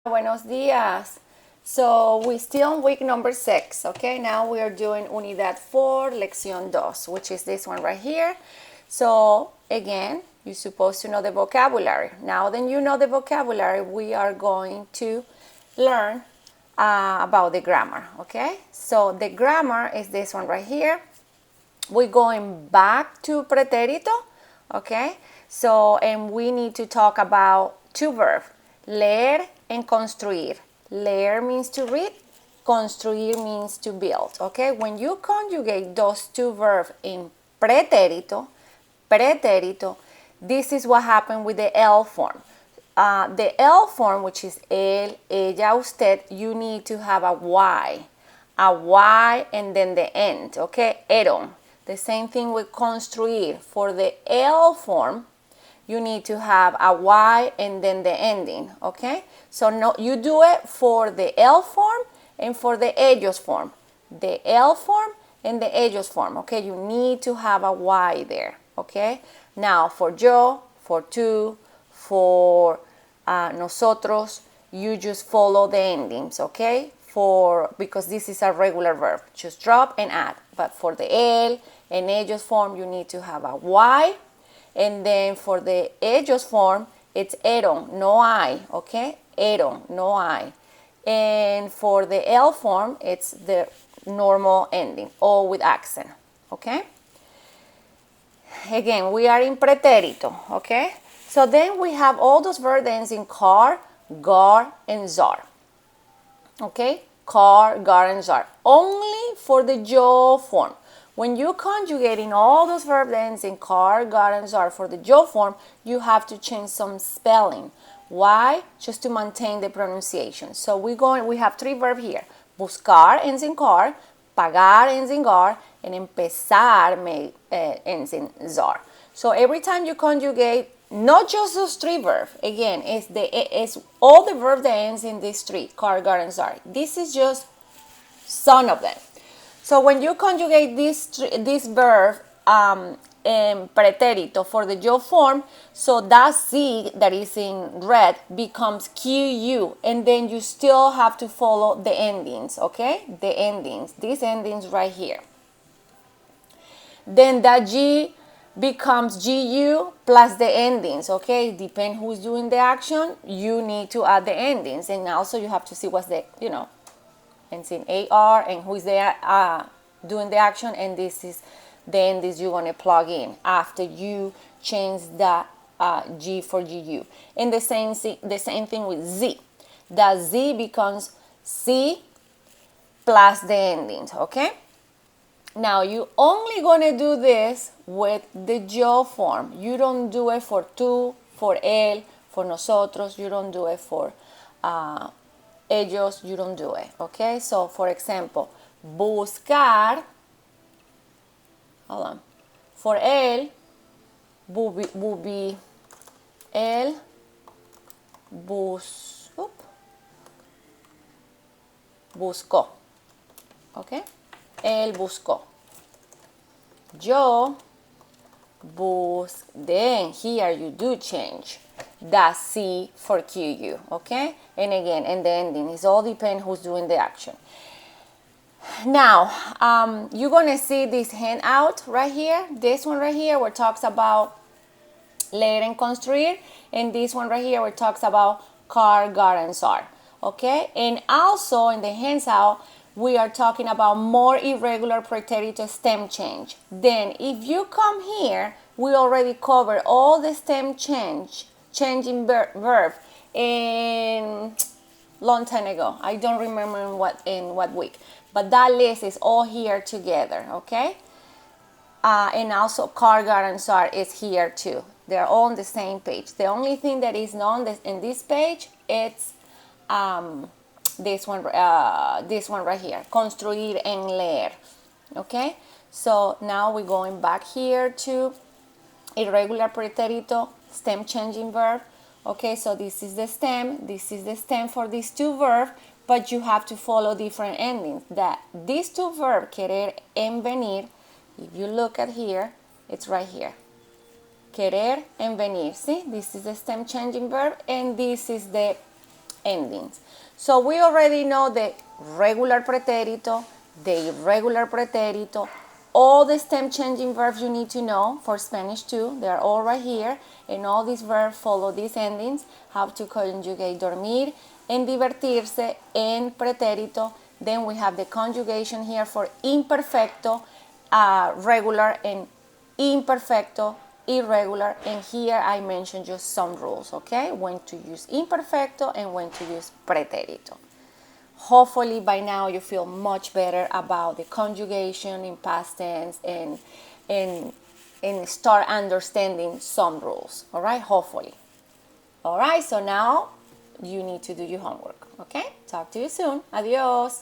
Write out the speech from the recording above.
Buenos días. So we're still on week number 6, okay? Now we are doing Unidad 4, Lección 2, which is this one right here. So again, you're supposed to know the vocabulary. Now that you know the vocabulary, we are going to learn about the grammar, okay? So the grammar is this one right here. We're going back to pretérito, okay? So, and we need to talk about two verbs, leer and construir. Leer means to read, construir means to build, okay? When you conjugate those two verbs in pretérito, this is what happened with the L form. The L form, which is él, ella, usted, you need to have a Y and then the end, okay? Eron. The same thing with construir. For the L form, you need to have a Y and then the ending, okay? So no, you do it for the L form and for the ellos form. The L form and the ellos form, okay? You need to have a Y there, okay? Now, for yo, for tú, for nosotros, you just follow the endings, okay? Because this is a regular verb, just drop and add. But for the él and ellos form, you need to have a Y. And then for the ellos form, it's eron, no I, okay? Eron, no I. And for the L form, it's the normal ending, O with accent, okay? Again, we are in pretérito, okay? So then we have all those verb ends in car, gar, and zar. Okay? Car, gar, and zar. Only for the yo form. When you conjugating all those verb ends in car, gar, and zar for the yo form, you have to change some spelling. Why? Just to maintain the pronunciation. So we have three verbs here. Buscar ends in car, pagar ends in gar, and empezar ends in zar. So every time you conjugate, not just those three verbs, again, it's all the verb that ends in these three, car, gar, and zar. This is just some of them. So when you conjugate this verb in pretérito for the yo form, so that Z that is in red becomes QU, and then you still have to follow the endings, okay? The endings, these endings right here. Then that G becomes GU plus the endings, okay? Depend who's doing the action, you need to add the endings. And also you have to see what's the, ends in AR and who is there doing the action, and this is the endings you're going to plug in after you change the G for GU. And the same thing with Z. The Z becomes C plus the endings, okay? Now, you're only going to do this with the yo form. You don't do it for tú, for él, for nosotros. You don't do it for ellos. You don't do it, okay? So, for example, buscar, hold on, for él, will be él buscó, okay? Él buscó. Yo then here you do change the C for QU, okay? And again, and the ending, it all depends who's doing the action. Now, you're going to see this handout right here. This one right here where it talks about leer and construir. And this one right here where it talks about car, gar, and zar, okay? And also in the handout, we are talking about more irregular pretérito stem change. Then if you come here, we already covered all the stem changing verb in long time ago. I don't remember in what week, but that list is all here together, okay? And also car, gar, and zar is here too. They're all on the same page. The only thing that is not in this page, it's this one right here, construir and leer, okay? So now we're going back here to irregular pretérito stem changing verb, okay? So this is the stem for these two verbs, but you have to follow different endings. That these two verbs, querer and venir, if you look at here, it's right here. Querer and venir, see? This is the stem changing verb, and this is the endings. So we already know the regular pretérito, the irregular pretérito, all the stem changing verbs you need to know for Spanish too. They're all right here. And all these verbs follow these endings. How to conjugate dormir and divertirse en pretérito. Then we have the conjugation here for imperfecto, regular, and imperfecto, irregular. And here I mentioned just some rules, okay? When to use imperfecto and when to use pretérito. Hopefully by now you feel much better about the conjugation in past tense and start understanding some rules. All right, hopefully. All right, so now you need to do your homework. Okay, talk to you soon. Adios.